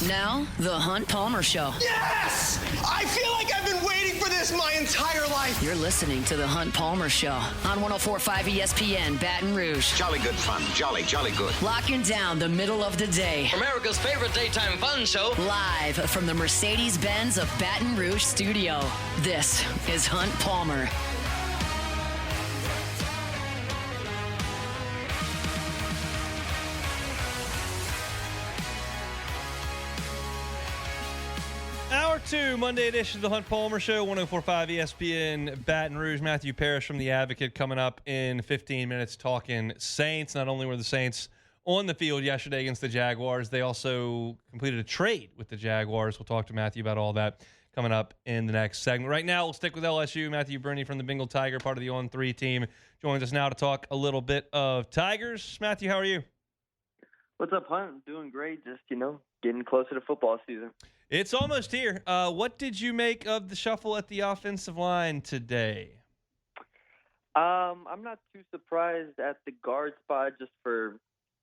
Now, The Hunt Palmer Show. Yes! I feel like I've been waiting for this my entire life. You're listening to The Hunt Palmer Show on 104.5 ESPN Baton Rouge. Jolly good fun. Jolly good. Locking down the middle of the day. America's favorite daytime fun show. Live from the Mercedes-Benz of Baton Rouge studio. This is Hunt Palmer. Hour 2, Monday edition of the Hunt Palmer Show, 104.5 ESPN Baton Rouge. Matthew Parrish from The Advocate coming up in 15 minutes talking Saints. Not only were the Saints on the field yesterday against the Jaguars, they also completed a trade with the Jaguars. We'll talk to Matthew about all that coming up in the next segment. Right now, we'll stick with LSU. Matthew Brune from the Bengal Tiger, part of the On3 team, joins us now to talk a little bit of Tigers. Matthew, how are you? What's up, Hunt? I'm doing great. Just, getting closer to football season. It's almost here. What did you make of the shuffle at the offensive line today? I'm not too surprised at the guard spot, just for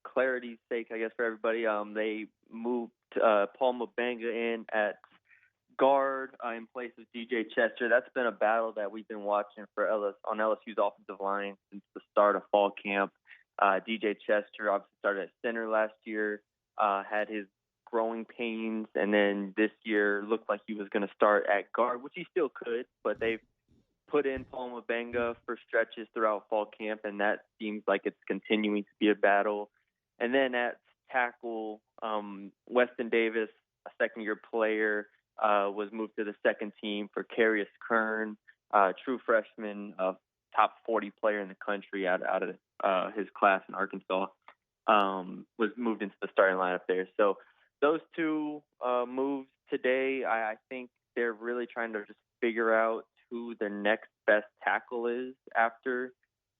clarity's sake, I guess, for everybody. They moved Paul Mabanga in at guard in place of DJ Chester. That's been a battle that we've been watching on LSU's offensive line since the start of fall camp. DJ Chester obviously started at center last year, had his growing pains, and then this year looked like he was going to start at guard, which he still could, but they've put in Paul Mabanga for stretches throughout fall camp, and that seems like it's continuing to be a battle. And then at tackle, Weston Davis, a second-year player, was moved to the second team for Carius Kern, true freshman, top 40 player in the country out of his class in Arkansas, was moved into the starting lineup there. So those two moves today, I think they're really trying to just figure out who the next best tackle is after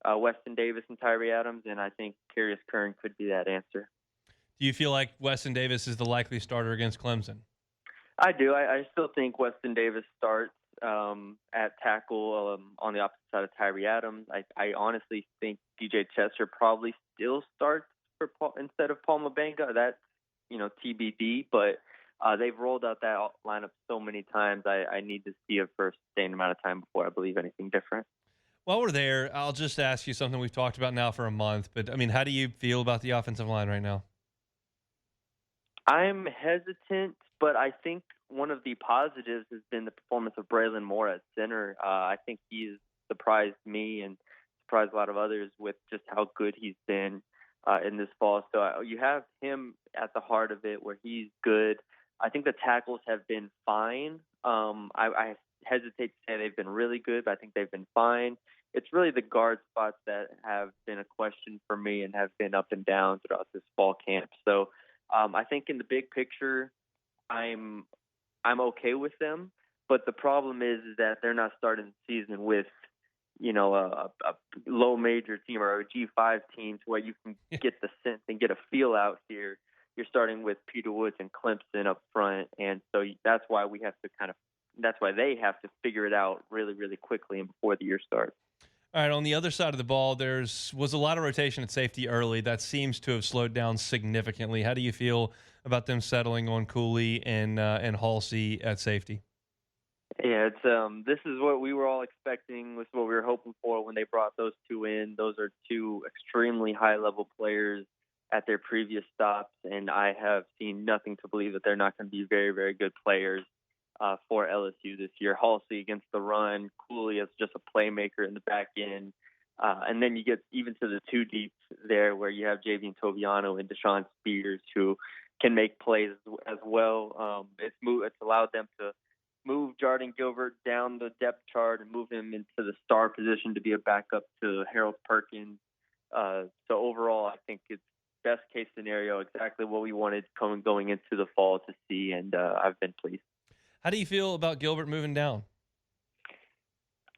Weston Davis and Tyree Adams, and I think Carius Kern could be that answer. Do you feel like Weston Davis is the likely starter against Clemson? I do. I still think Weston Davis starts at tackle on the opposite side of Tyree Adams. I honestly think DJ Chester probably still starts for Paul, instead of Paul Mabanga. That's TBD, but they've rolled out that lineup so many times. I need to see it for a sustained amount of time before I believe anything different. While we're there, I'll just ask you something we've talked about now for a month, but how do you feel about the offensive line right now? I'm hesitant, but I think one of the positives has been the performance of Braylon Moore at center. I think he's surprised me and surprised a lot of others with just how good he's been in this fall. So you have him at the heart of it where he's good. I think the tackles have been fine. I hesitate to say they've been really good, but I think they've been fine. It's really the guard spots that have been a question for me and have been up and down throughout this fall camp. So I think in the big picture, I'm okay with them. But the problem is that they're not starting the season with a low major team or a G5 team to where you can get the sense and get a feel out here. You're starting with Peter Woods and Clemson up front, and so that's why that's why they have to figure it out really, really quickly and before the year starts. All right, on the other side of the ball, was a lot of rotation at safety early. That seems to have slowed down significantly. How do you feel about them settling on Cooley and Halsey at safety? Yeah, it's this is what we were all expecting. This is what we were hoping for when they brought those two in. Those are two extremely high-level players at their previous stops, and I have seen nothing to believe that they're not going to be very, very good players for LSU this year. Halsey against the run, Cooley as just a playmaker in the back end, and then you get even to the two deep there where you have Javian Toviano and Deshaun Spears who can make plays as well. It's allowed them to move Jordan Gilbert down the depth chart and move him into the star position to be a backup to Harold Perkins. So overall, I think it's best case scenario, exactly what we wanted going into the fall to see, and I've been pleased. How do you feel about Gilbert moving down?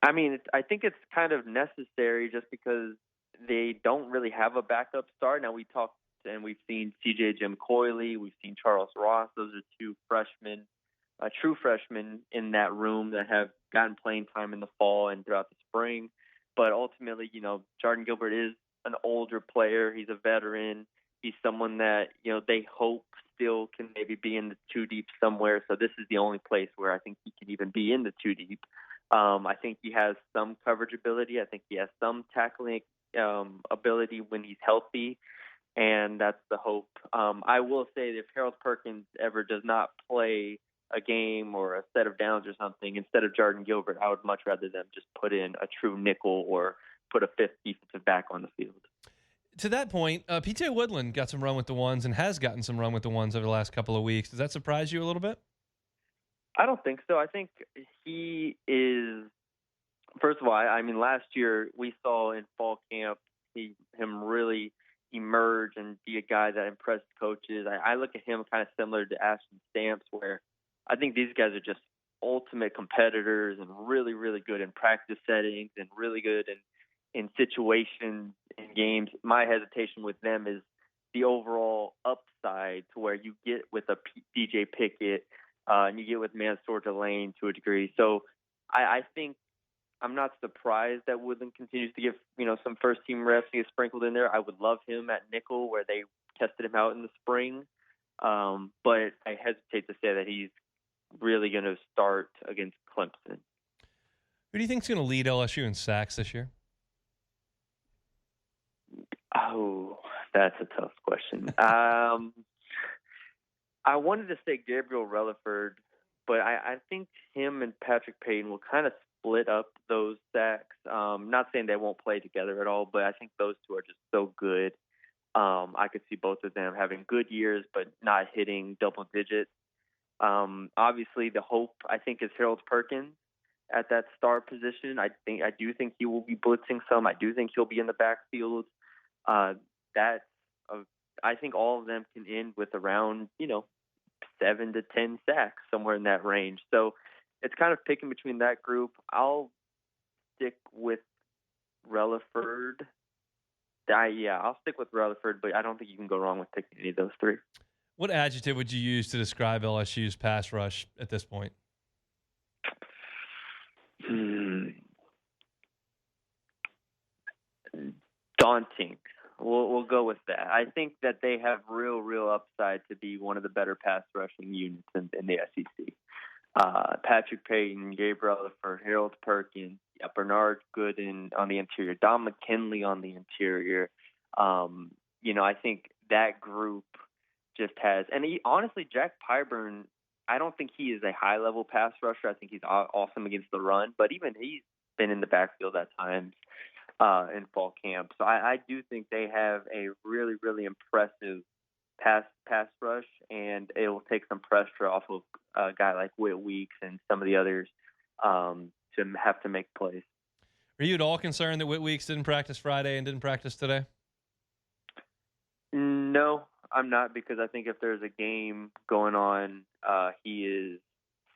I think it's kind of necessary just because they don't really have a backup star. Now, we talked and we've seen CJ Jim Coyley, we've seen Charles Ross. Those are two freshmen, true freshmen in that room that have gotten playing time in the fall and throughout the spring. But ultimately, Jordan Gilbert is an older player. He's a veteran. He's someone that, they hope still can maybe be in the two deep somewhere. So this is the only place where I think he can even be in the two deep. I think he has some coverage ability. I think he has some tackling ability when he's healthy, and that's the hope. I will say that if Harold Perkins ever does not play a game or a set of downs or something, instead of Jordan Gilbert, I would much rather them just put in a true nickel or put a fifth defensive back on the field. To that point, P.J. Woodland got some run with the ones and has gotten some run with the ones over the last couple of weeks. Does that surprise you a little bit? I don't think so. I think he is, first of all, I mean, last year we saw in fall camp him really emerge and be a guy that impressed coaches. I look at him kind of similar to Ashton Stamps, where I think these guys are just ultimate competitors and really, really good in practice settings and really good in situations in games. My hesitation with them is the overall upside to where you get with a DJ Pickett and you get with Mansour Delane to a degree. So I think I'm not surprised that Woodland continues to give, some first-team reps to get sprinkled in there. I would love him at nickel where they tested him out in the spring. But I hesitate to say that he's really going to start against Clemson. Who do you think is going to lead LSU in sacks this year? Oh, that's a tough question. I wanted to say Gabriel Relaford, but I think him and Patrick Payton will kind of split up those sacks. Not saying they won't play together at all, but I think those two are just so good. I could see both of them having good years, but not hitting double digits. Obviously, the hope, I think, is Harold Perkins at that star position. I do think he will be blitzing some. I do think he'll be in the backfield. I think all of them can end with around, 7 to 10 sacks, somewhere in that range. So it's kind of picking between that group. I'll stick with Relaford. I'll stick with Relaford, but I don't think you can go wrong with picking any of those three. What adjective would you use to describe LSU's pass rush at this point? Daunting. We'll go with that. I think that they have real upside to be one of the better pass rushing units in the SEC. Patrick Payton, Gabriel Relaford, Harold Perkins, Bernard Gooden on the interior, Don McKinley on the interior. I think that group just has, and honestly, Jack Pyburn, I don't think he is a high-level pass rusher. I think he's awesome against the run, but even he's been in the backfield at times in fall camp. So I do think they have a really, really impressive pass rush, and it will take some pressure off of a guy like Whit Weeks and some of the others to have to make plays. Are you at all concerned that Whit Weeks didn't practice Friday and didn't practice today? No, I'm not, because I think if there's a game going on, he is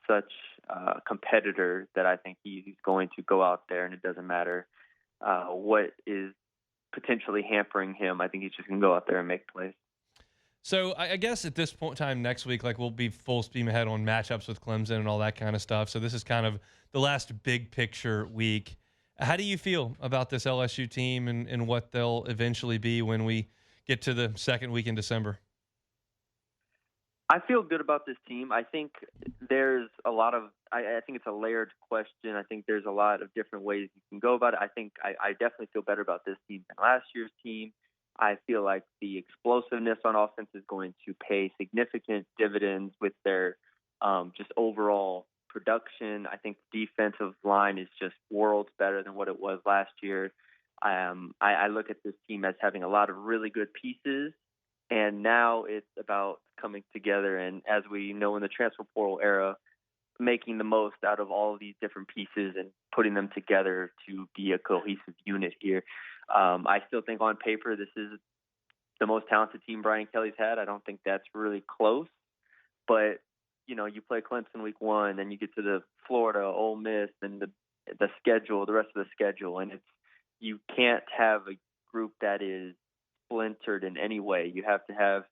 such a competitor that I think he's going to go out there, and it doesn't matter what is potentially hampering him. I think he's just going to go out there and make plays. So I guess at this point in time next week, we'll be full steam ahead on matchups with Clemson and all that kind of stuff. So this is kind of the last big picture week. How do you feel about this LSU team and what they'll eventually be when we get to the second week in December? I feel good about this team. I think there's a lot of – I think it's a layered question. I think there's a lot of different ways you can go about it. I think I definitely feel better about this team than last year's team. I feel like the explosiveness on offense is going to pay significant dividends with their just overall production. I think the defensive line is just worlds better than what it was last year. I look at this team as having a lot of really good pieces, and now it's about coming together. And as we know, in the transfer portal era, making the most out of all of these different pieces and putting them together to be a cohesive unit here. I still think on paper this is the most talented team Brian Kelly's had. I don't think that's really close. But, you play Clemson week 1, then you get to the Florida, Ole Miss, and the schedule, the rest of the schedule. And you can't have a group that is splintered in any way. You have to have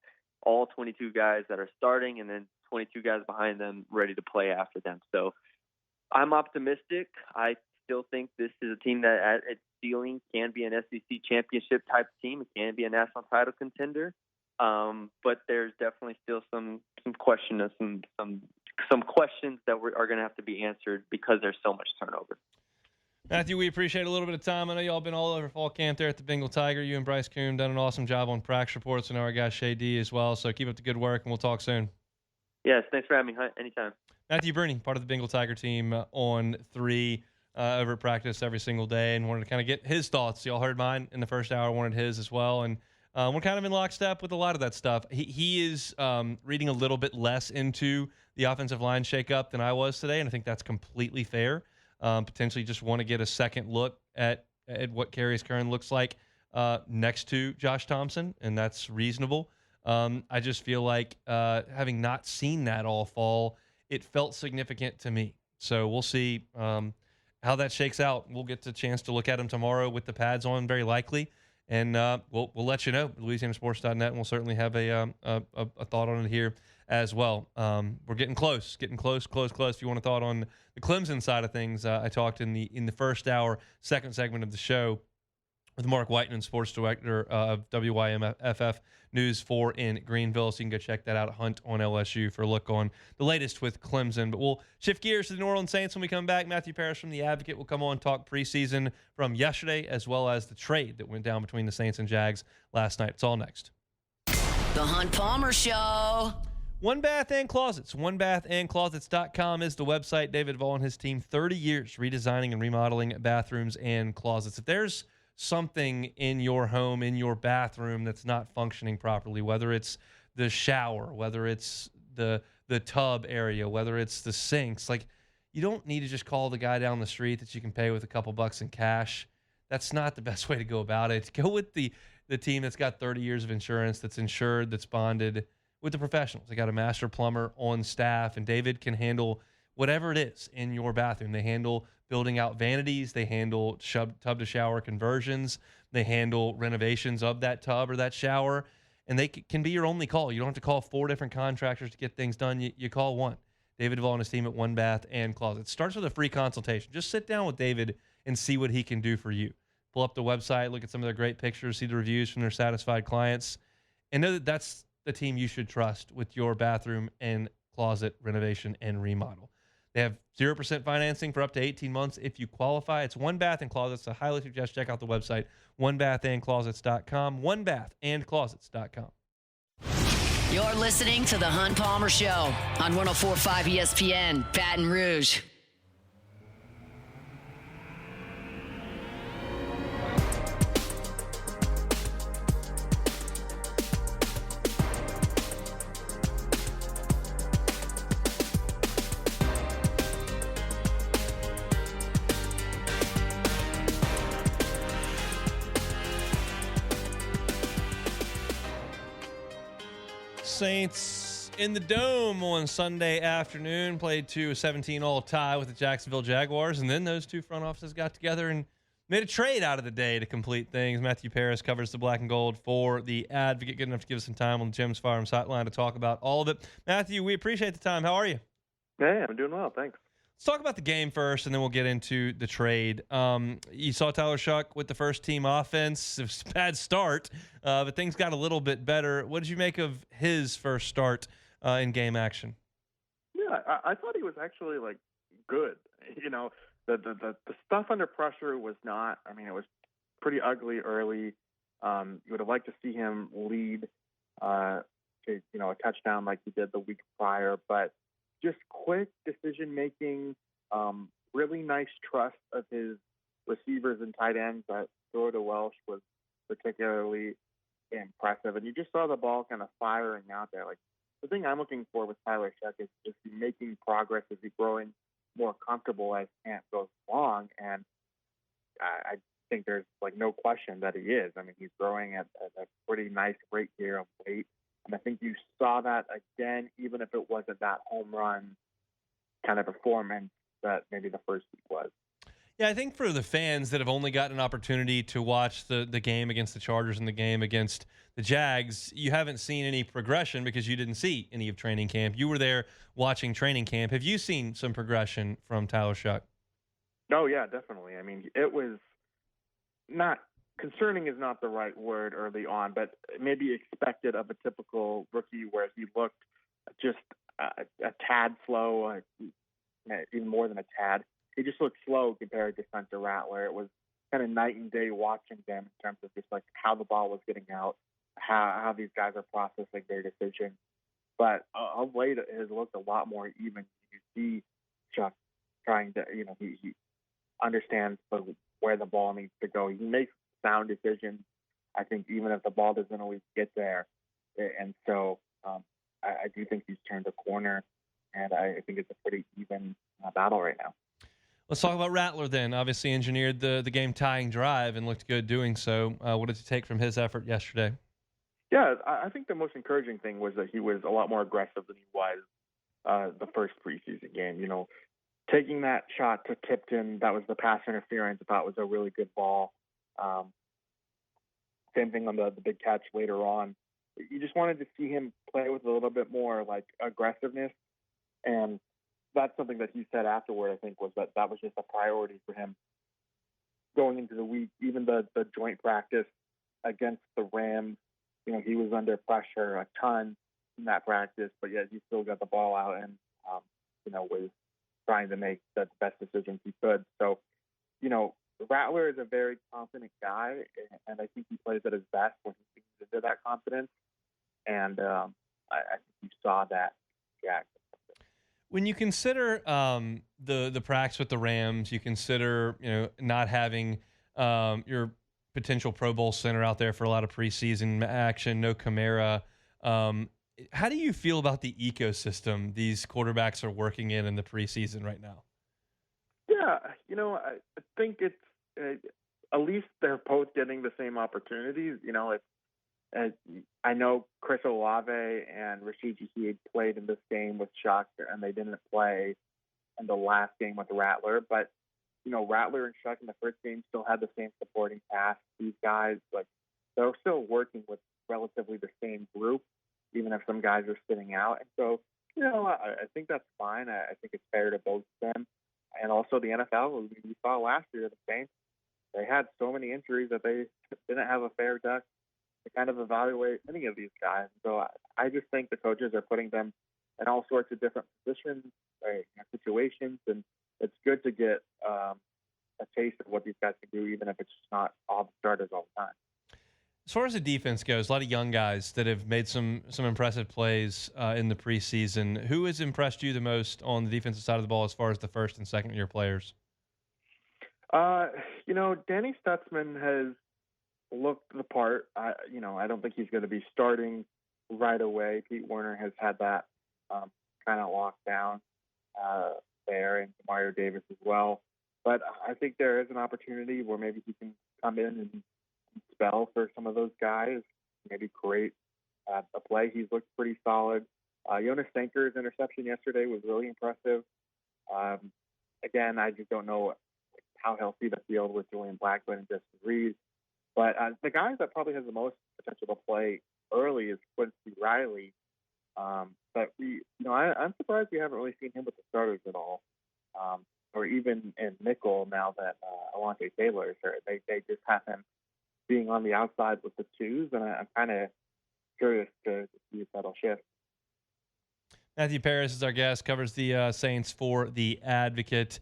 all 22 guys that are starting and then 22 guys behind them ready to play after them. So I'm optimistic. I still think this is a team that at its ceiling can be an SEC championship type team. It can be a national title contender. But there's definitely still some questions that are going to have to be answered because there's so much turnover. Matthew, we appreciate a little bit of time. I know y'all been all over fall camp there at the Bengal Tiger. You and Bryce Coombe done an awesome job on practice reports. I know our guy Shay D as well. So keep up the good work, and we'll talk soon. Yes, thanks for having me. Anytime. Matthew Brune, part of the Bengal Tiger team on 3 over at practice every single day, and wanted to kind of get his thoughts. Y'all heard mine in the first hour, wanted his as well. And we're kind of in lockstep with a lot of that stuff. He is reading a little bit less into the offensive line shakeup than I was today, and I think that's completely fair. Potentially just want to get a second look at what Karius Kern looks like next to Josh Thompson, and that's reasonable. I just feel like having not seen that all fall, it felt significant to me. So we'll see how that shakes out. We'll get the chance to look at him tomorrow with the pads on, very likely, and we'll let you know. LouisianaSports.net, and we'll certainly have a thought on it here as well. We're getting close. If you want a thought on the Clemson side of things, I talked in the first hour, second segment of the show with Mark Whiteman, sports director of WYMFF News 4 in Greenville. So you can go check that out at Hunt on LSU for a look on the latest with Clemson. But we'll shift gears to the New Orleans Saints when we come back. Matthew Parrish from The Advocate will come on, talk preseason from yesterday, as well as the trade that went down between the Saints and Jags last night. It's all next. The Hunt Palmer Show. One Bath and Closets. OneBathAndClosets.com is the website. David Vaughn and his team, 30 years redesigning and remodeling bathrooms and closets. If there's something in your home, in your bathroom that's not functioning properly, whether it's the shower, whether it's the tub area, whether it's the sinks, like, you don't need to just call the guy down the street that you can pay with a couple bucks in cash. That's not the best way to go about it. Go with the team that's got 30 years of insurance, that's insured, that's bonded, with the professionals. They got a master plumber on staff, and David can handle whatever it is in your bathroom. They handle building out vanities. They handle tub to shower conversions. They handle renovations of that tub or that shower, and they can be your only call. You don't have to call 4 different contractors to get things done. You call one. David Duvall and his team at One Bath and Closet. It starts with a free consultation. Just sit down with David and see what he can do for you. Pull up the website, look at some of their great pictures, see the reviews from their satisfied clients, and know that that's the team you should trust with your bathroom and closet renovation and remodel. They have 0% financing for up to 18 months if you qualify. It's One Bath and Closets. I highly suggest check out the website, onebathandclosets.com, onebathandclosets.com. You're listening to The Hunt Palmer Show on 104.5 ESPN, Baton Rouge. Saints in the Dome on Sunday afternoon played to a 17-all tie with the Jacksonville Jaguars, and then those two front offices got together and made a trade out of the day to complete things. Matthew Parrish covers the black and gold for The Advocate. Good enough to give us some time on the Jim's Firearms Hotline to talk about all of it. Matthew, we appreciate the time. How are you? Hey, I'm doing well, thanks. Let's talk about the game first, and then we'll get into the trade. You saw Tyler Shuck with the first-team offense. It was a bad start, but things got a little bit better. What did you make of his first start in game action? Yeah, I thought he was actually, good. You know, the stuff under pressure was not – I mean, it was pretty ugly early. You would have liked to see him lead to, a touchdown like he did the week prior, but just quick decision-making, really nice trust of his receivers and tight ends. That throw to Welsh was particularly impressive. And you just saw the ball kind of firing out there. Like, the thing I'm looking for with Tyler Shuck is just making progress as he's growing more comfortable as camp goes along. And I think there's, no question that he is. I mean, he's growing at a pretty nice rate here of weight. And I think you saw that again, even if it wasn't that home run kind of performance that maybe the first week was. Yeah, I think for the fans that have only gotten an opportunity to watch the game against the Chargers and the game against the Jags, you haven't seen any progression because you didn't see any of training camp. You were there watching training camp. Have you seen some progression from Tyler Shuck? Oh, yeah, definitely. I mean, it was not concerning is not the right word early on, but maybe expected of a typical rookie, where he looked just a tad slow, even more than a tad. He just looked slow compared to Spencer Rattler. It was kind of night and day watching them in terms of just like how the ball was getting out, how these guys are processing their decisions. But of late, it has looked a lot more even. You see Chuck trying to, he understands where the ball needs to go. He makes sound decisions, I think, even if the ball doesn't always get there. And so I do think he's turned a corner, and I think it's a pretty even battle right now. Let's talk about Rattler then. Obviously engineered the game-tying drive and looked good doing so. What did you take from his effort yesterday? Yeah, I think the most encouraging thing was that he was a lot more aggressive than he was the first preseason game. Taking that shot to Tipton, that was the pass interference. I thought was a really good ball. Same thing on the big catch later on. You just wanted to see him play with a little bit more like aggressiveness, and that's something that he said afterward. I think was that was just a priority for him going into the week. Even the joint practice against the Rams, he was under pressure a ton in that practice, but yet he still got the ball out and was trying to make the best decisions he could. So, Rattler is a very confident guy, and I think he plays at his best when he seems into that confidence. And I think you saw that. Yeah. When you consider the practice with the Rams, you consider not having your potential Pro Bowl center out there for a lot of preseason action, no Kamara. How do you feel about the ecosystem these quarterbacks are working in the preseason right now? Yeah, I think it's at least they're both getting the same opportunities. I know Chris Olave and Rashid Shaheed played in this game with Chuck, and they didn't play in the last game with Rattler. But, Rattler and Chuck in the first game still had the same supporting cast. These guys, they're still working with relatively the same group, even if some guys are sitting out. And so, I think that's fine. I think it's fair to both of them. And also the NFL, we saw last year, the Saints, they had so many injuries that they didn't have a fair duck to kind of evaluate any of these guys. So I just think the coaches are putting them in all sorts of different positions, situations, and it's good to get a taste of what these guys can do, even if it's just not all the starters all the time. As far as the defense goes, a lot of young guys that have made some impressive plays in the preseason. Who has impressed you the most on the defensive side of the ball as far as the first and second year players? Danny Stutzman has looked the part. I don't think he's going to be starting right away. Pete Werner has had that kind of locked down there, and Mario Davis as well. But I think there is an opportunity where maybe he can come in and spell for some of those guys, maybe create a play. He's looked pretty solid. Jonas Stanker's interception yesterday was really impressive. Again, I just don't know how healthy the field with Julian Blackman and Justin Reeves. But the guy that probably has the most potential to play early is Quincy Riley. But I'm surprised we haven't really seen him with the starters at all, or even in nickel now that Alontae Taylor is there. They just have him being on the outside with the twos, and I'm kind of curious to see if that'll shift. Matthew Paris is our guest, covers the Saints for The Advocate.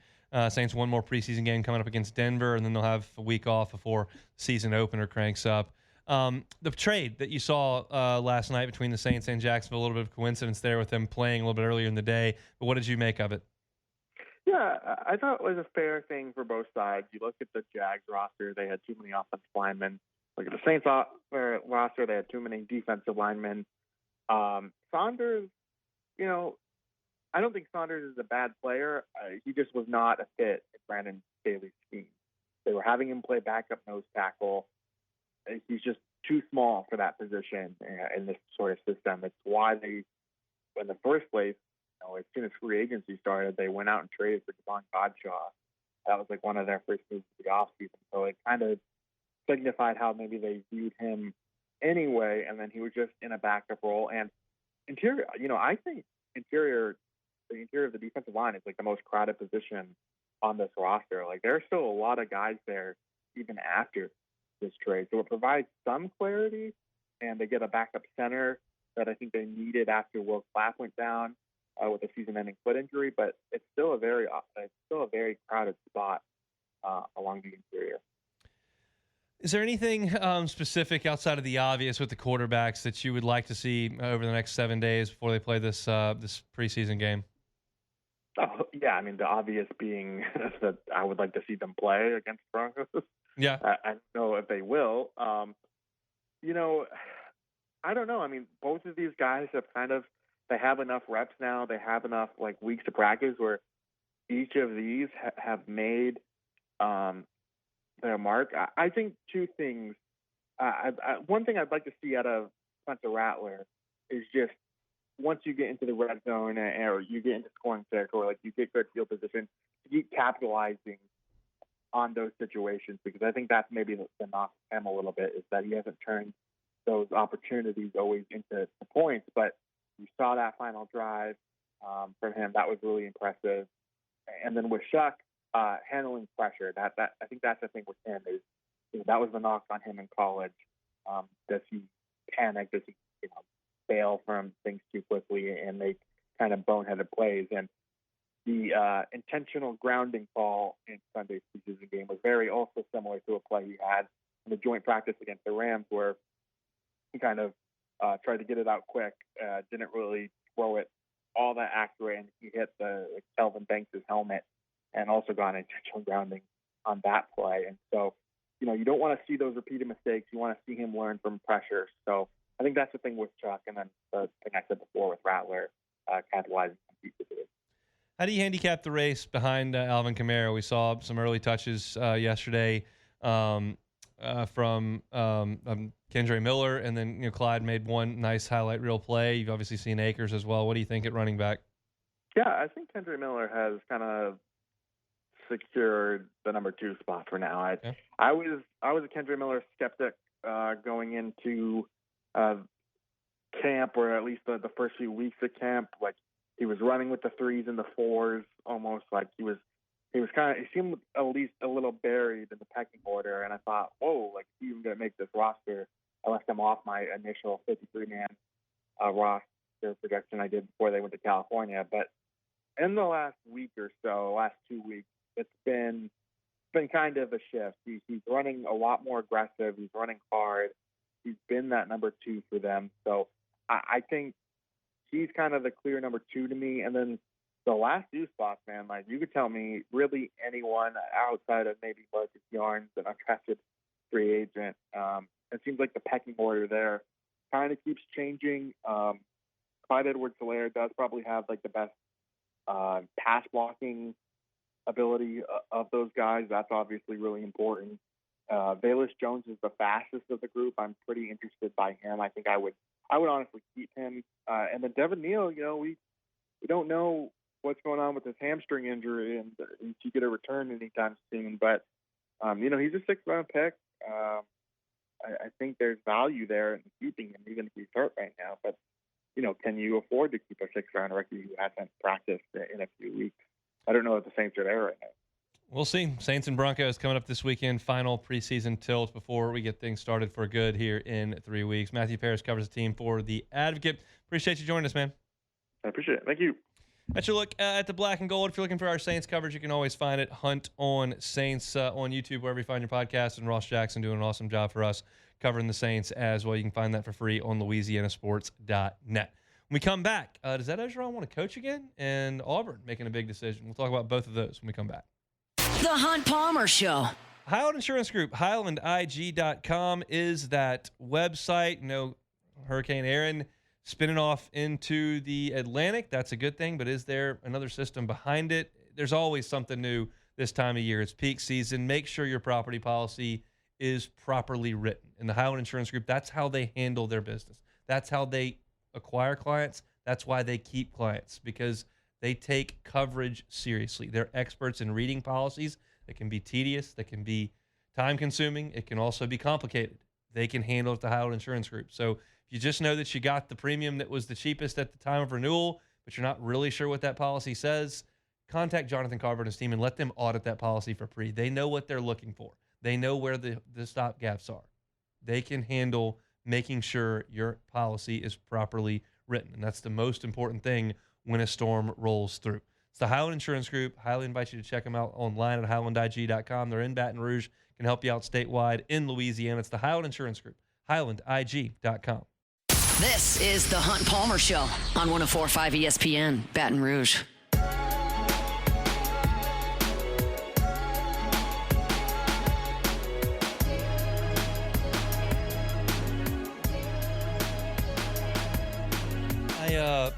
Saints one more preseason game coming up against Denver, and then they'll have a week off before season opener cranks up. The trade that you saw last night between the Saints and Jacksonville, a little bit of coincidence there with them playing a little bit earlier in the day, but what did you make of it? Yeah, I thought it was a fair thing for both sides. You look at the Jags roster, they had too many offensive linemen. Look at the Saints roster, they had too many defensive linemen. Saunders, I don't think Saunders is a bad player. He just was not a fit in Brandon Staley's scheme. They were having him play backup nose tackle. He's just too small for that position in this sort of system. It's why they, in the first place, as soon as free agency started, they went out and traded for Devon Godshaw. That was one of their first moves of the offseason. So it kind of signified how maybe they viewed him anyway, and then he was just in a backup role. And interior, I think the interior of the defensive line is the most crowded position on this roster. There are still a lot of guys there even after this trade. So it provides some clarity, and they get a backup center that I think they needed after Will Clapp went down with a season-ending foot injury. But it's still a very crowded spot along the interior. Is there anything specific outside of the obvious with the quarterbacks that you would like to see over the next 7 days before they play this preseason game? Oh, yeah. I mean, the obvious being that I would like to see them play against Broncos. Yeah. I don't know if they will. You know, I don't know. I mean, both of these guys they have enough reps now. They have enough weeks of practice where each of these have made their mark. I think two things. One thing I'd like to see out of Spencer Rattler is just once you get into the red zone or you get into scoring territory, you get good field position, to keep capitalizing on those situations, because I think that's maybe the knock for him a little bit, is that he hasn't turned those opportunities always into points. But you saw that final drive from him. That was really impressive. And then with Shuck, handling pressure, that I think that's the thing with him is that was the knock on him in college. Does he panic? Does he fail from things too quickly and make kind of boneheaded plays? And the intentional grounding call in Sunday's preseason game was very also similar to a play he had in the joint practice against the Rams, where he kind of tried to get it out quick, didn't really throw it all that accurate, and he hit the Kelvin Banks' helmet and also got an intentional grounding on that play. And so, you don't want to see those repeated mistakes. You want to see him learn from pressure. So I think that's the thing with Chuck. And then the thing I said before with Rattler, capitalizing on pieces of it. How do you handicap the race behind Alvin Kamara? We saw some early touches yesterday from Kendre Miller, and then Clyde made one nice highlight reel play. You've obviously seen Akers as well. What do you think at running back? Yeah, I think Kendre Miller has kind of secured the number 2 spot for now. I was a Kendre Miller skeptic going into camp, or at least the first few weeks of camp. He was running with the 3s and the 4s, almost like he seemed at least a little buried in the pecking order. And I thought, whoa, he's even going to make this roster. I left him off my initial 53-man roster projection I did before they went to California. But in the last week or so, last 2 weeks, it's been kind of a shift. He's running a lot more aggressive. He's running hard. He's been that number 2 for them. So I think he's kind of the clear number 2 to me. And then the last 2 spots, man, you could tell me really anyone outside of maybe Marcus Yarns, an undrafted free agent. It seems like the pecking order there kind of keeps changing. Clyde Edwards-Helaire does probably have the best pass blocking ability of those guys. That's obviously really important. Velus Jones is the fastest of the group. I'm pretty interested by him. I think I would honestly keep him. And then Devin Neal, we don't know what's going on with his hamstring injury, and if he get a return anytime soon. But he's a 6th-round pick. I think there's value there in keeping him, even if he's hurt right now. But can you afford to keep a 6th-round rookie who hasn't practiced in a few weeks? I don't know if the Saints are there right now. We'll see. Saints and Broncos coming up this weekend. Final preseason tilt before we get things started for good here in 3 weeks. Matthew Parrish covers the team for The Advocate. Appreciate you joining us, man. I appreciate it. Thank you. That's your look at the black and gold. If you're looking for our Saints coverage, you can always find it. Hunt on Saints on YouTube, wherever you find your podcast. And Ross Jackson doing an awesome job for us covering the Saints as well. You can find that for free on LouisianaSports.net. When we come back, does Ed Ogeron want to coach again? And Auburn making a big decision. We'll talk about both of those when we come back. The Hunt Palmer Show. Highland Insurance Group, HighlandIG.com is that website. Hurricane Aaron spinning off into the Atlantic. That's a good thing, but is there another system behind it? There's always something new this time of year. It's peak season. Make sure your property policy is properly written. In the Highland Insurance Group, that's how they handle their business. That's how they acquire clients. That's why they keep clients, because they take coverage seriously. They're experts in reading policies that can be tedious, that can be time-consuming. It can also be complicated. They can handle it at the Highland Insurance Group. So if you just know that you got the premium that was the cheapest at the time of renewal, but you're not really sure what that policy says, contact Jonathan Carver and his team and let them audit that policy for free. They know what they're looking for. They know where the stop gaps are. They can handle making sure your policy is properly written. And that's the most important thing when a storm rolls through. It's the Highland Insurance Group. Highly invite you to check them out online at highlandig.com. They're in Baton Rouge, can help you out statewide in Louisiana. It's the Highland Insurance Group, highlandig.com. This is the Hunt Palmer Show on 104.5 ESPN, Baton Rouge.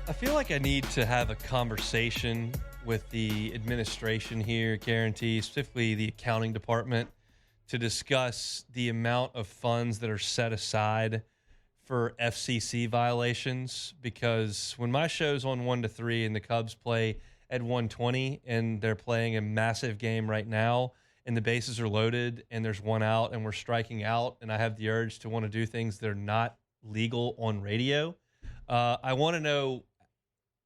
I feel like I need to have a conversation with the administration here, Guarantee, specifically the accounting department, to discuss the amount of funds that are set aside for FCC violations. Because when my show's on 1 to 3 and the Cubs play at 1:20 and they're playing a massive game right now and the bases are loaded and there's one out and we're striking out and I have the urge to want to do things that are not legal on radio, I want to know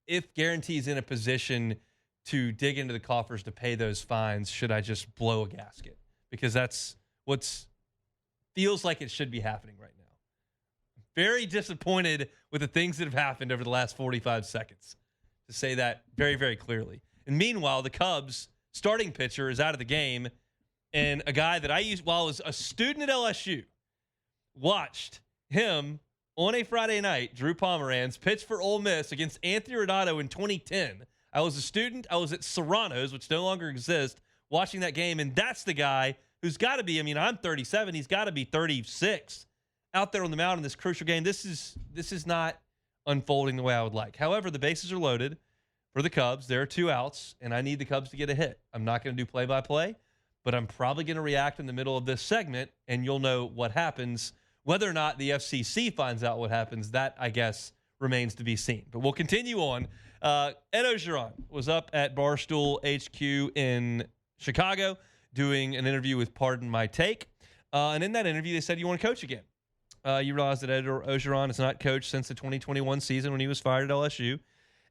if Guarantee's in a position to dig into the coffers to pay those fines. Should I just blow a gasket? Because that's what's feels like it should be happening right now. Very disappointed with the things that have happened over the last 45 seconds, to say that very, very clearly. And meanwhile, the Cubs starting pitcher is out of the game, and a guy that I used while I was a student at LSU, watched him on a Friday night, Drew Pomeranz, pitch for Ole Miss against Anthony Renato in 2010. I was a student. I was at Serrano's, which no longer exists, watching that game, and that's the guy who's got to be, I mean, I'm 37. He's got to be 36 out there on the mound in this crucial game. This is not unfolding the way I would like. However, the bases are loaded for the Cubs. There are 2 outs, and I need the Cubs to get a hit. I'm not going to do play-by-play, but I'm probably going to react in the middle of this segment, and you'll know what happens. Whether or not the FCC finds out what happens, that, I guess, remains to be seen. But we'll continue on. Ed Ogeron was up at Barstool HQ in Chicago doing an interview with Pardon My Take. And in that interview, they said, you want to coach again? You realize that Ed Ogeron has not coached since the 2021 season when he was fired at LSU.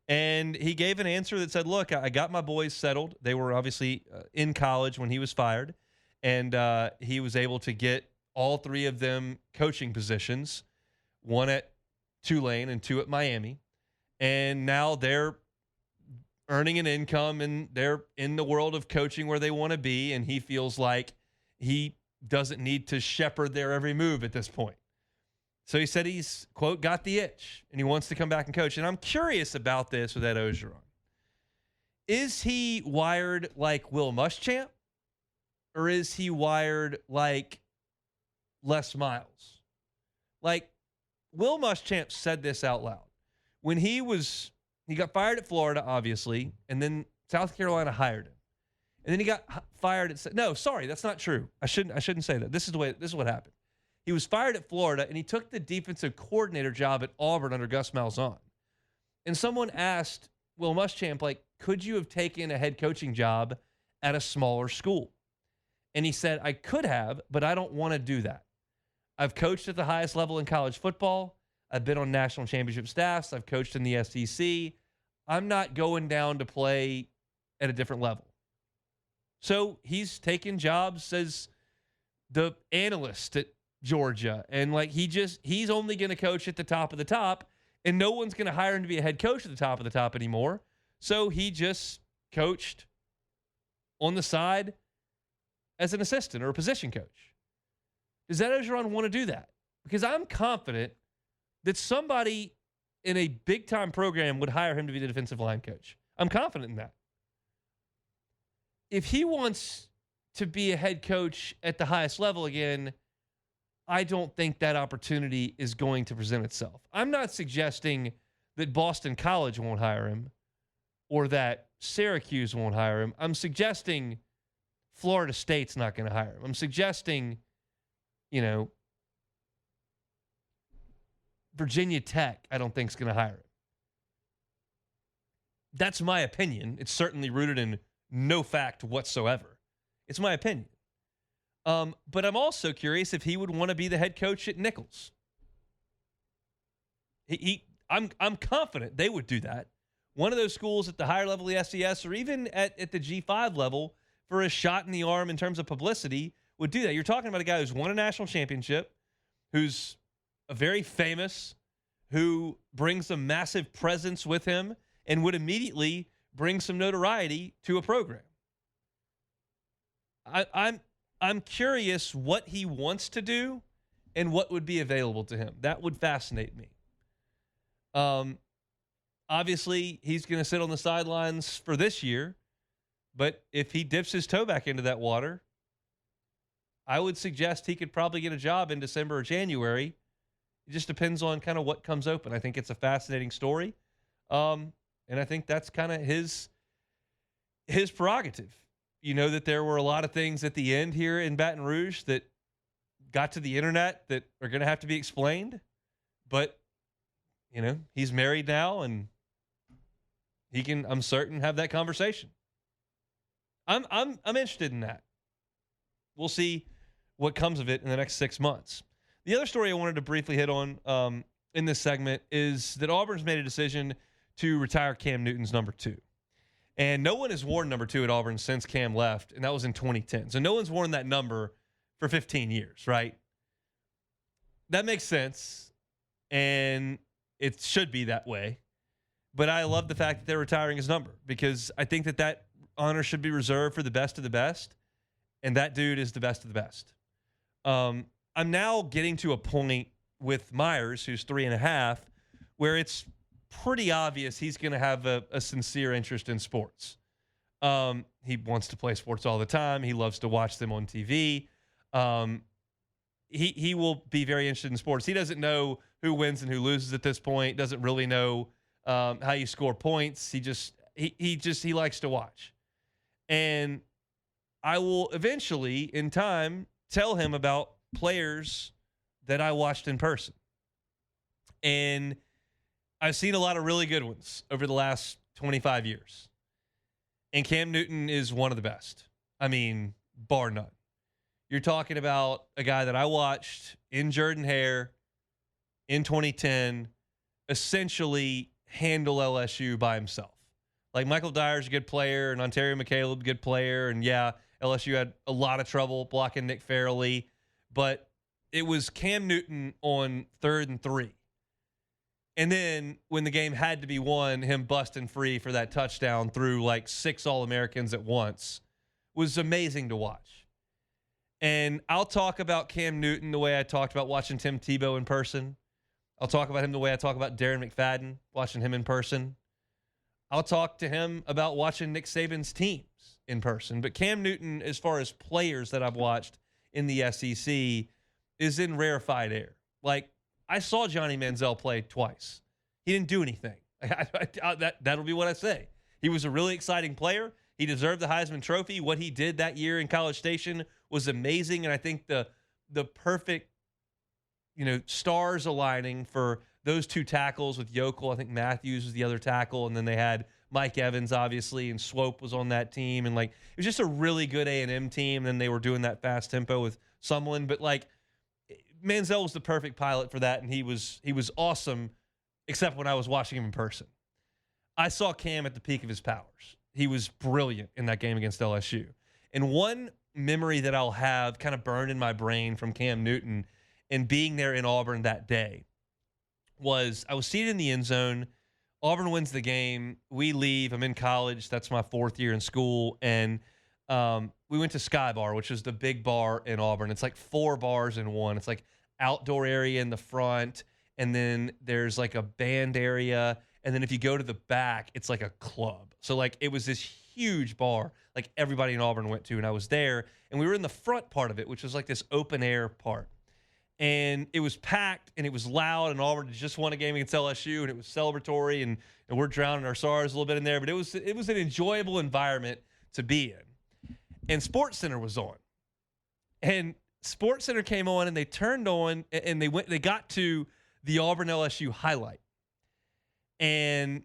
And he gave an answer that said, look, I got my boys settled. They were obviously in college when he was fired. And he was able to get all 3 of them coaching positions, 1 at Tulane and 2 at Miami. And now they're earning an income and they're in the world of coaching where they want to be. And he feels like he doesn't need to shepherd their every move at this point. So he said he's, quote, got the itch and he wants to come back and coach. And I'm curious about this with Ed Ogeron. Is he wired like Will Muschamp, or is he wired like Les Miles? Like, Will Muschamp said this out loud. When he got fired at Florida, obviously, and then South Carolina hired him. And then he got fired at, no, sorry, that's not true. I shouldn't say that. This is what happened. He was fired at Florida, and he took the defensive coordinator job at Auburn under Gus Malzahn. And someone asked Will Muschamp, like, could you have taken a head coaching job at a smaller school? And he said, I could have, but I don't want to do that. I've coached at the highest level in college football. I've been on national championship staffs. I've coached in the SEC. I'm not going down to play at a different level. So he's taking jobs as the analyst at Georgia. And like he's only going to coach at the top of the top, and no one's going to hire him to be a head coach at the top of the top anymore. So he just coached on the side as an assistant or a position coach. Does Ed Ogeron want to do that? Because I'm confident that somebody in a big-time program would hire him to be the defensive line coach. I'm confident in that. If he wants to be a head coach at the highest level again, I don't think that opportunity is going to present itself. I'm not suggesting that Boston College won't hire him or that Syracuse won't hire him. I'm suggesting Florida State's not going to hire him. I'm suggesting, Virginia Tech, I don't think is going to hire him. That's my opinion. It's certainly rooted in no fact whatsoever. It's my opinion. But I'm also curious if he would want to be the head coach at Nichols. I'm confident they would do that. One of those schools at the higher level of the SES or even at the G5 level for a shot in the arm in terms of publicity would do that. You're talking about a guy who's won a national championship, who's a very famous, who brings a massive presence with him and would immediately bring some notoriety to a program. I'm curious what he wants to do and what would be available to him. That would fascinate me. Obviously, he's going to sit on the sidelines for this year, but if he dips his toe back into that water, I would suggest he could probably get a job in December or January. It just depends on kind of what comes open. I think it's a fascinating story, and I think that's kind of his prerogative. You know that there were a lot of things at the end here in Baton Rouge that got to the internet that are going to have to be explained, but you know, he's married now and he can, I'm certain, have that conversation. I'm interested in that. We'll see what comes of it in the next 6 months. The other story I wanted to briefly hit on in this segment is that Auburn's made a decision to retire Cam Newton's number 2. And no one has worn number 2 at Auburn since Cam left, and that was in 2010. So no one's worn that number for 15 years, right? That makes sense, and it should be that way. But I love the fact that they're retiring his number because I think that honor should be reserved for the best of the best, and that dude is the best of the best. I'm now getting to a point with Myers, who's 3.5, where it's pretty obvious he's going to have a sincere interest in sports. He wants to play sports all the time. He loves to watch them on TV. He will be very interested in sports. He doesn't know who wins and who loses at this point. Doesn't really know how you score points. He likes to watch. And I will eventually, in time, tell him about players that I watched in person. And I've seen a lot of really good ones over the last 25 years. And Cam Newton is one of the best. I mean, bar none. You're talking about a guy that I watched in Jordan-Hare in 2010 essentially handle LSU by himself. Like Michael Dyer's a good player and Ontario McCaleb, good player. And yeah, LSU had a lot of trouble blocking Nick Fairley. But it was Cam Newton on 3rd and 3. And then when the game had to be won, him busting free for that touchdown through like 6 All-Americans at once was amazing to watch. And I'll talk about Cam Newton the way I talked about watching Tim Tebow in person. I'll talk about him the way I talk about Darren McFadden, watching him in person. I'll talk to him about watching Nick Saban's teams in person. But Cam Newton, as far as players that I've watched in the SEC, is in rarefied air. Like, I saw Johnny Manziel play twice. He didn't do anything. That'll be what I say. He was a really exciting player. He deserved the Heisman Trophy. What he did that year in College Station was amazing, and I think the perfect, stars aligning for those 2 tackles with Yokel. I think Matthews was the other tackle, and then they had Mike Evans, obviously, and Swope was on that team, and it was just a really good A&M team. And then they were doing that fast tempo with Sumlin, but Manziel was the perfect pilot for that, and he was awesome, except when I was watching him in person. I saw Cam at the peak of his powers. He was brilliant in that game against LSU. And one memory that I'll have kind of burned in my brain from Cam Newton and being there in Auburn that day was I was seated in the end zone. Auburn wins the game. We leave. I'm in college. That's my 4th year in school. And we went to Sky Bar, which is the big bar in Auburn. It's like 4 bars in one. It's like outdoor area in the front, and then there's like a band area, and then if you go to the back, it's like a club. So it was this huge bar like everybody in Auburn went to, and I was there, and we were in the front part of it, which was like this open air part. And it was packed, and it was loud, and Auburn had just won a game against LSU, and it was celebratory, and we're drowning our sorrows a little bit in there, but it was an enjoyable environment to be in. And SportsCenter was on. And SportsCenter came on, and they turned on, and they got to the Auburn LSU highlight. And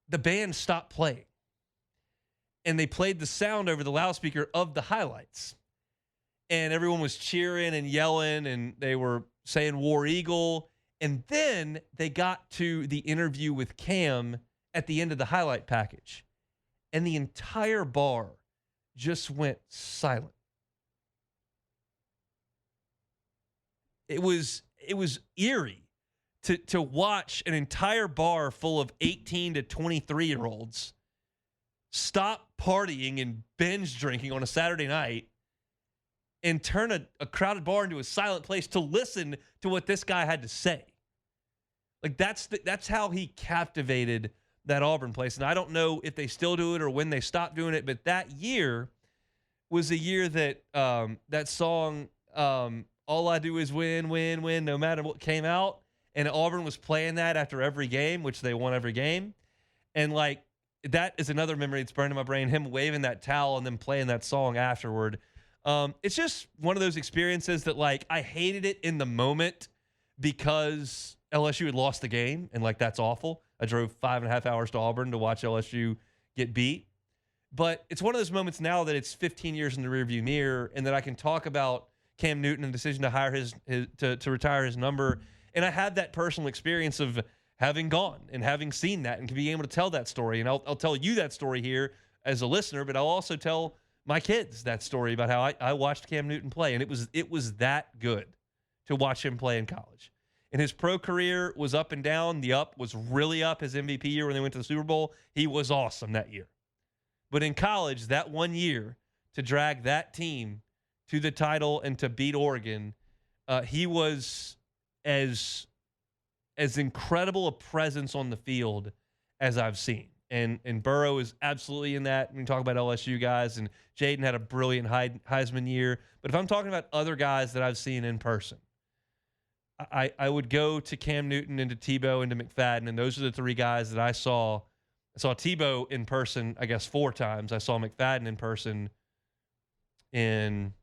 the band stopped playing. And they played the sound over the loudspeaker of the highlights. And everyone was cheering and yelling, and they were saying War Eagle. And then they got to the interview with Cam at the end of the highlight package. And the entire bar just went silent. it was eerie to watch an entire bar full of 18 to 23-year-olds stop partying and binge drinking on a Saturday night and turn a crowded bar into a silent place to listen to what this guy had to say. Like, that's how he captivated that Auburn place. And I don't know if they still do it or when they stopped doing it, but that year was a year that that song, All I Do Is Win, Win, Win, no matter what, came out. And Auburn was playing that after every game, which they won every game. And, like, that is another memory that's burned in my brain, him waving that towel and then playing that song afterward. It's just one of those experiences that, like, I hated it in the moment because LSU had lost the game, and, like, that's awful. I drove 5.5 hours to Auburn to watch LSU get beat. But it's one of those moments now that it's 15 years in the rearview mirror, and that I can talk about Cam Newton and the decision to hire to retire his number. And I had that personal experience of having gone and having seen that and being able to tell that story. And I'll tell you that story here as a listener, but I'll also tell my kids that story about how I watched Cam Newton play. And it was that good to watch him play in college. And his pro career was up and down. The up was really up his MVP year when they went to the Super Bowl. He was awesome that year. But in college, that 1 year, to drag that team to the title and to beat Oregon, he was as incredible a presence on the field as I've seen. And Burrow is absolutely in that. When you talk about LSU guys, and Jaden had a brilliant Heisman year. But if I'm talking about other guys that I've seen in person, I would go to Cam Newton and to Tebow and to McFadden, and those are the three guys that I saw. I saw Tebow in person, I guess, 4 times. I saw McFadden in person in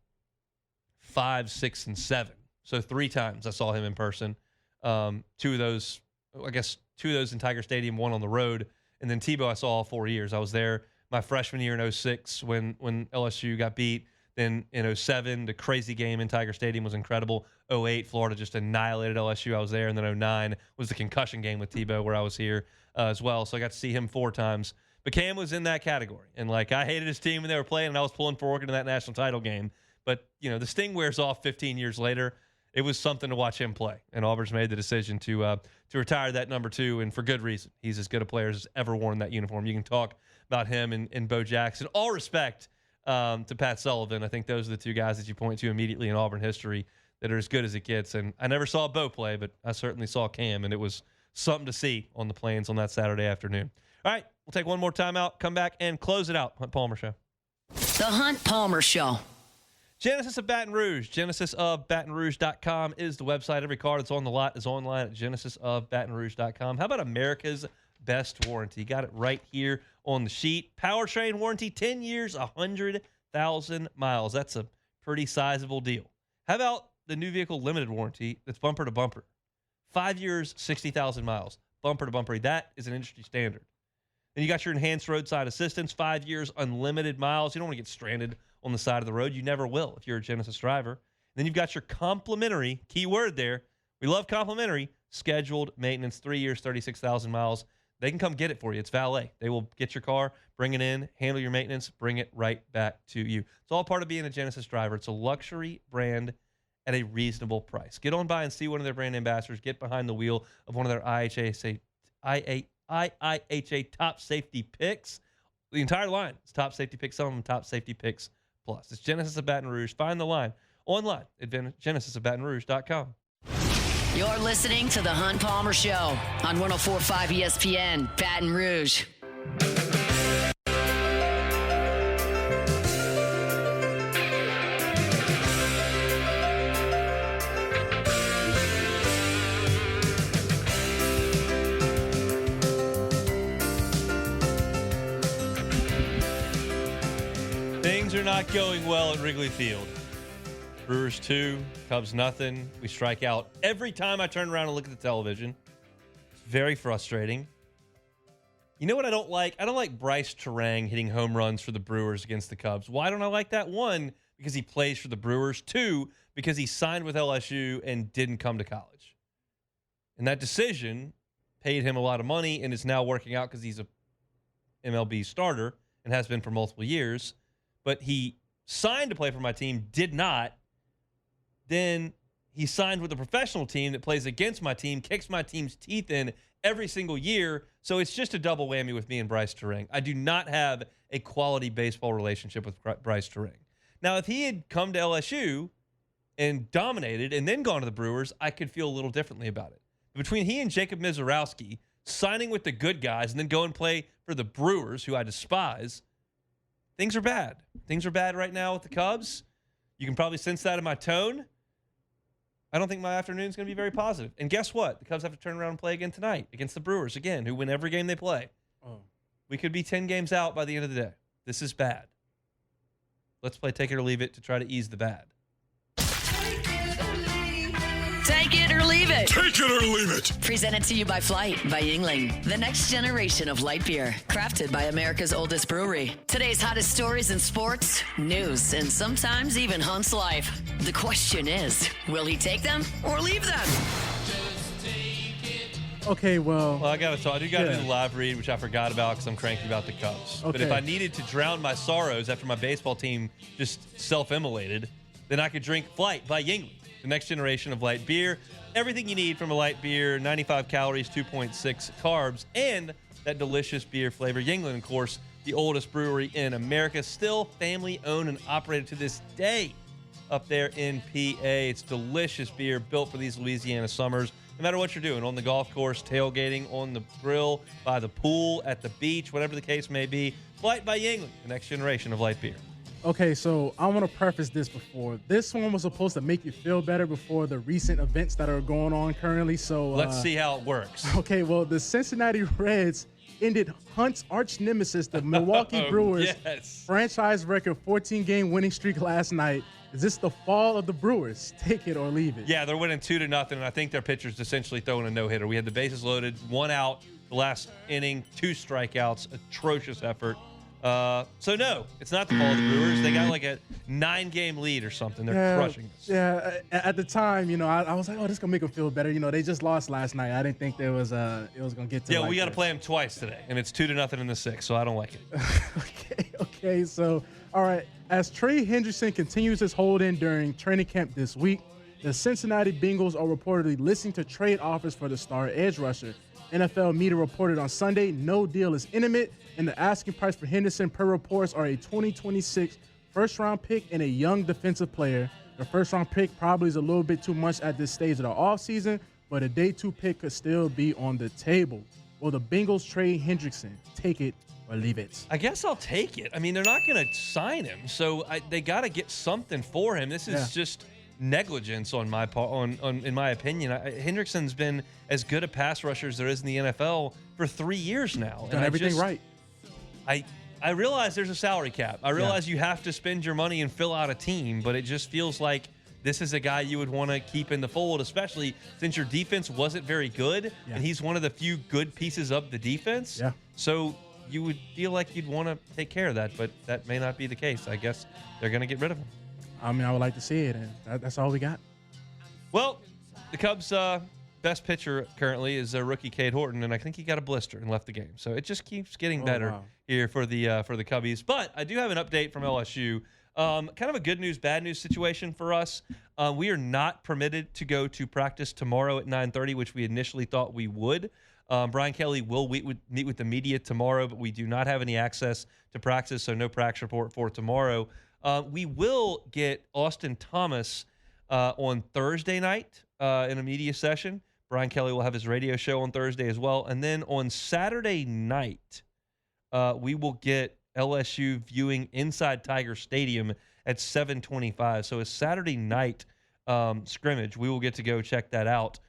5, 6, and 7. So 3 times I saw him in person. 2 of those in Tiger Stadium, 1 on the road. And then Tebow I saw all 4 years. I was there my freshman year in 06 when LSU got beat. Then in 07, the crazy game in Tiger Stadium was incredible. 08, Florida just annihilated LSU. I was there. And then 09 was the concussion game with Tebow where I was here as well. So I got to see him 4 times. But Cam was in that category. And, like, I hated his team when they were playing, and I was pulling for Oregon in that national title game. But, you know, the sting wears off 15 years later. It was something to watch him play. And Auburn's made the decision to retire that number 2, and for good reason. He's as good a player as ever worn that uniform. You can talk about him and Bo Jackson. All respect to Pat Sullivan. I think those are the 2 guys that you point to immediately in Auburn history that are as good as it gets. And I never saw Bo play, but I certainly saw Cam, and it was something to see on the Plains on that Saturday afternoon. All right, we'll take one more timeout, come back, and close it out. Hunt Palmer Show. The Hunt Palmer Show. Genesis of Baton Rouge. GenesisofBatonRouge.com is the website. Every car that's on the lot is online at GenesisofBatonRouge.com. How about America's Best Warranty? Got it right here on the sheet. Powertrain warranty, 10 years, 100,000 miles. That's a pretty sizable deal. How about the new vehicle limited warranty that's bumper to bumper? 5 years, 60,000 miles. Bumper to bumper. That is an industry standard. Then you got your enhanced roadside assistance, 5 years, unlimited miles. You don't want to get stranded on the side of the road. You never will if you're a Genesis driver. Then you've got your complimentary, key word there, we love complimentary, scheduled maintenance, 3 years, 36,000 miles. They can come get it for you. It's valet. They will get your car, bring it in, handle your maintenance, bring it right back to you. It's all part of being a Genesis driver. It's a luxury brand at a reasonable price. Get on by and see one of their brand ambassadors. Get behind the wheel of one of their IIHA top safety picks. The entire line is top safety picks. Some of them top safety picks plus. It's Genesis of Baton Rouge. Find the line online at GenesisofBatonRouge.com. You're listening to The Hunt Palmer Show on 104.5 ESPN, Baton Rouge. Things are not going well at Wrigley Field. Brewers 2, Cubs nothing. We strike out every time I turn around and look at the television. It's very frustrating. You know what I don't like? I don't like Bryce Terang hitting home runs for the Brewers against the Cubs. Why don't I like that? 1, because he plays for the Brewers. 2, because he signed with LSU and didn't come to college. And that decision paid him a lot of money and is now working out because he's a MLB starter and has been for multiple years. But he signed to play for my team, did not. Then he signed with a professional team that plays against my team, kicks my team's teeth in every single year. So it's just a double whammy with me and Bryce Terang. I do not have a quality baseball relationship with Bryce Terang. Now, if he had come to LSU and dominated and then gone to the Brewers, I could feel a little differently about it. Between he and Jacob Mizorowski signing with the good guys and then go and play for the Brewers, who I despise, things are bad. Things are bad right now with the Cubs. You can probably sense that in my tone. I don't think my afternoon is going to be very positive. And guess what? The Cubs have to turn around and play again tonight against the Brewers, again, who win every game they play. Oh. We could be 10 games out by the end of the day. This is bad. Let's play take it or leave it to try to ease the bad. Take it or leave it. Take it or leave it. Presented to you by Flight by Yingling, the next generation of light beer, crafted by America's oldest brewery. Today's hottest stories in sports, news, and sometimes even Hunt's life. The question is, will he take them or leave them? Okay, well, I got to talk. You got to do the live read, which I forgot about because I'm cranky about the Cubs. Okay. But if I needed to drown my sorrows after my baseball team just self-immolated, then I could drink Flight by Yingling, the next generation of light beer. Everything you need from a light beer, 95 calories, 2.6 carbs, and that delicious beer flavor. Yingling, of course, the oldest brewery in America, still family-owned and operated to this day up there in PA. It's delicious beer built for these Louisiana summers. No matter what you're doing, on the golf course, tailgating, on the grill, by the pool, at the beach, whatever the case may be, Flight by Yingling, the next generation of light beer. Okay, so I want to preface this before. This one was supposed to make you feel better before the recent events that are going on currently. So let's see how it works. Okay, well, the Cincinnati Reds ended Hunt's arch nemesis, the Milwaukee Brewers' franchise record 14-game winning streak last night. Is this the fall of the Brewers? Take it or leave it. Yeah, they're winning 2-0, and I think their pitcher's essentially throwing a no-hitter. We had the bases loaded, 1 out the last inning, 2 strikeouts, atrocious effort. So no, it's not the fall of the Brewers. They got like a 9-game lead or something. They're crushing us. Yeah, at the time, I was like, oh, this is gonna make them feel better. They just lost last night. I didn't think it was gonna get to. Yeah, we got to play them twice today, and it's 2-0 in the 6th, so I don't like it. Okay. So all right, as Trey Hendrickson continues his hold-in during training camp this week, the Cincinnati Bengals are reportedly listening to trade offers for the star edge rusher. NFL media reported on Sunday no deal is intimate, and the asking price for Henderson, per reports, are a 2026 first-round pick and a young defensive player. The first-round pick probably is a little bit too much at this stage of the offseason, but a day 2 pick could still be on the table. Will the Bengals trade Hendrickson? Take it or leave it? I guess I'll take it. I mean, they're not going to sign him, so they got to get something for him. This is just negligence on my part, in my opinion. Hendrickson's been as good a pass rusher as there is in the NFL for 3 years now. Done everything right. I realize there's a salary cap. I realize you have to spend your money and fill out a team, but it just feels like this is a guy you would want to keep in the fold, especially since your defense wasn't very good, and he's one of the few good pieces of the defense. Yeah. So you would feel like you'd want to take care of that, but that may not be the case. I guess they're going to get rid of him. I mean, I would like to see it, and that's all we got. Well, the Cubs' best pitcher currently is rookie Cade Horton, and I think he got a blister and left the game. So it just keeps getting better here for the Cubbies. But I do have an update from LSU. Kind of a good news, bad news situation for us. We are not permitted to go to practice tomorrow at 9:30, which we initially thought we would. Brian Kelly will meet with the media tomorrow, but we do not have any access to practice, so no practice report for tomorrow. We will get Austin Thomas on Thursday night in a media session. Brian Kelly will have his radio show on Thursday as well. And then on Saturday night, we will get LSU viewing inside Tiger Stadium at 7:25. So a Saturday night scrimmage. We will get to go check that out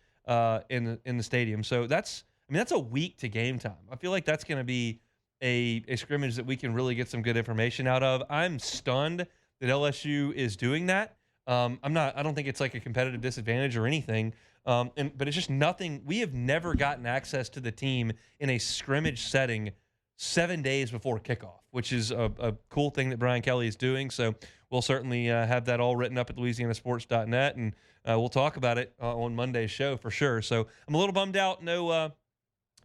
in the stadium. So that's a week to game time. I feel like that's going to be a scrimmage that we can really get some good information out of. I'm stunned that LSU is doing that. I don't think it's like a competitive disadvantage or anything. But it's just nothing. We have never gotten access to the team in a scrimmage setting 7 days before kickoff, which is a cool thing that Brian Kelly is doing. So we'll certainly have that all written up at louisianasports.net, and we'll talk about it on Monday's show for sure. So I'm a little bummed out. No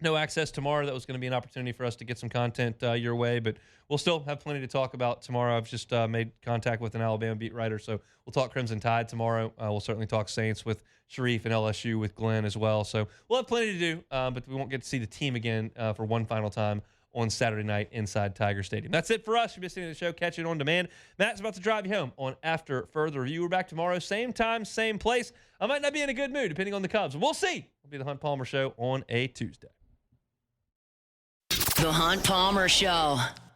no access tomorrow. That was going to be an opportunity for us to get some content your way, but we'll still have plenty to talk about tomorrow. I've just made contact with an Alabama beat writer, so we'll talk Crimson Tide tomorrow. We'll certainly talk Saints with Sharif and LSU with Glenn as well. So we'll have plenty to do, but we won't get to see the team again for one final time on Saturday night inside Tiger Stadium. That's it for us. If you're missing the show, catch it on demand. Matt's about to drive you home on After Further Review. We're back tomorrow, same time, same place. I might not be in a good mood, depending on the Cubs. We'll see. It'll be the Hunt Palmer Show on a Tuesday. The Hunt Palmer Show.